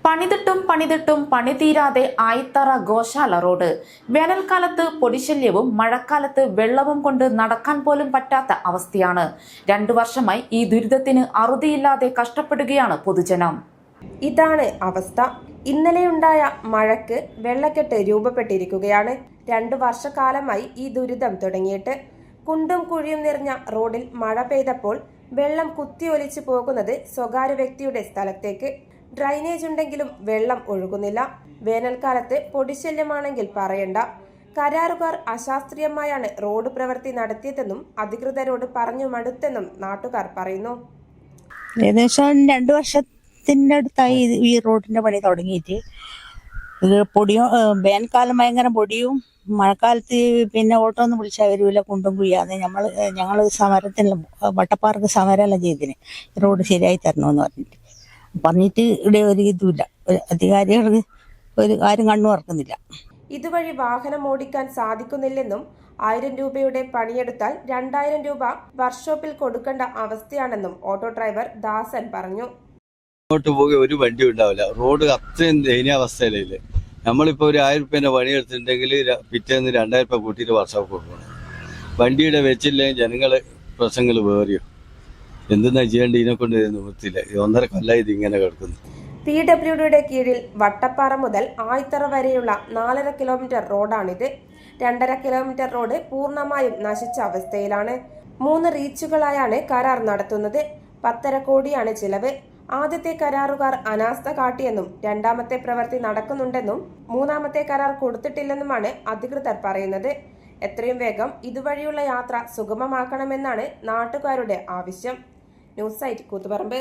പണിതിട്ടും പണി തീരാതെ ആയിത്തറ ഗോശാല റോഡ്. വേനൽക്കാലത്ത് പൊടിശല്യവും മഴക്കാലത്ത് വെള്ളവും കൊണ്ട് നടക്കാൻ പോലും പറ്റാത്ത അവസ്ഥയാണ്. 2 വർഷമായി ഈ ദുരിതത്തിന് അറുതിയില്ലാതെ കഷ്ടപ്പെടുകയാണ് പൊതുജനം. ഇതാണ് അവസ്ഥ. ഇന്നലെയുണ്ടായ മഴയ്ക്ക് വെള്ളക്കെട്ട് രൂപപ്പെട്ടിരിക്കുകയാണ്. 2 വർഷക്കാലമായി ഈ ദുരിതം തുടങ്ങിയിട്ട്. കുണ്ടും കുഴിയും നിറഞ്ഞ റോഡിൽ മഴ പെയ്തപ്പോൾ വെള്ളം കുത്തിയൊലിച്ചു പോകുന്നത് സ്വകാര്യ വ്യക്തിയുടെ സ്ഥലത്തേക്ക്. ഡ്രൈനേജ് ഉണ്ടെങ്കിലും വെള്ളം ഒഴുകുന്നില്ല. വേനൽക്കാലത്ത് പൊടിശല്യമാണെങ്കിൽ പറയണ്ട. കരാറുകാർ അശാസ്ത്രീയമായാണ് റോഡ് പ്രവൃത്തി നടത്തിയതെന്നും അധികൃതരോട് പറഞ്ഞു മടുത്തെന്നും നാട്ടുകാർ പറയുന്നു. ഏകദേശം 2 വർഷത്തിന്റെ അടുത്തായി ഈ റോഡിന്റെ പണി തുടങ്ങിയിട്ട്. പൊടിയും വേനൽക്കാലം ഭയങ്കര പൊടിയും, മഴക്കാലത്ത് പിന്നെ ഓട്ടോ ഒന്നും വിളിച്ചാൽ വരില്ല, കുണ്ടും കുഴിയാതെ. ഞങ്ങൾ സമരത്തിനെല്ലാം വട്ടപ്പാർക്ക് സമരമെല്ലാം ചെയ്തിന് റോഡ് ശരിയായി തരണമെന്ന് പറഞ്ഞിട്ട് ഇവിടെ ഒരു ഇതുമില്ല. അധികാരികൾ ഒരു കാര്യം കണ്ണു തുറക്കുന്നില്ല. ഇതുവഴി വാഹനം ഓടിക്കാൻ സാധിക്കുന്നില്ലെന്നും 1000 രൂപയുടെ പണിയെടുത്താൽ 2000 രൂപ വർക്ക്ഷോപ്പിൽ കൊടുക്കേണ്ട അവസ്ഥയാണെന്നും ഓട്ടോ ഡ്രൈവർ ദാസൻ പറഞ്ഞു. അങ്ങോട്ട് പോകുക ഒരു വണ്ടി ഉണ്ടാവില്ല. റോഡ് അത്രയും ദയനീയാവസ്ഥയിലേ. നമ്മളിപ്പോൾ ഒരു 1000 രൂപേൻ്റെ പണിയെടുത്തിട്ടുണ്ടെങ്കിൽ പിറ്റേന്ന് 2000 രൂപ കൂട്ടിയിട്ട് വർക്ക്ഷോപ്പ് കൊടുക്കണം. വണ്ടിയുടെ വെച്ചില്ലെങ്കിൽ ജനങ്ങൾ പ്രശ്നങ്ങൾ വേറിയോ. എന്തെന്നാ ചെയ്യേണ്ടി ഇതിനെ കൊണ്ട് നിവൃത്തിയില്ല. 1.5 കൊല്ലമായി ഇതിങ്ങനെ കിടക്കുന്നു. PWDയുടെ കീഴിൽ വട്ടപ്പാറ മുതൽ ആയിത്തറ വരെയുള്ള 4.5 കിലോമീറ്റർ റോഡാണിത്. 2.5 കിലോമീറ്റർ റോഡ് പൂർണ്ണമായും നശിച്ച അവസ്ഥയിലാണ്. 3 റീച്ചുകളായാണ് കരാർ നടത്തുന്നത്. 10.5 കോടിയാണ് ചിലവ്. ആദ്യത്തെ കരാറുകാർ അനാസ്ഥ കാട്ടിയെന്നും രണ്ടാമത്തെ പ്രവൃത്തി നടക്കുന്നുണ്ടെന്നും മൂന്നാമത്തെ കരാർ കൊടുത്തിട്ടില്ലെന്നുമാണ് അധികൃതർ പറയുന്നത്. എത്രയും വേഗം ഇതുവഴിയുള്ള യാത്ര സുഗമമാക്കണമെന്നാണ് നാട്ടുകാരുടെ ആവശ്യം. News site Koothuparamba.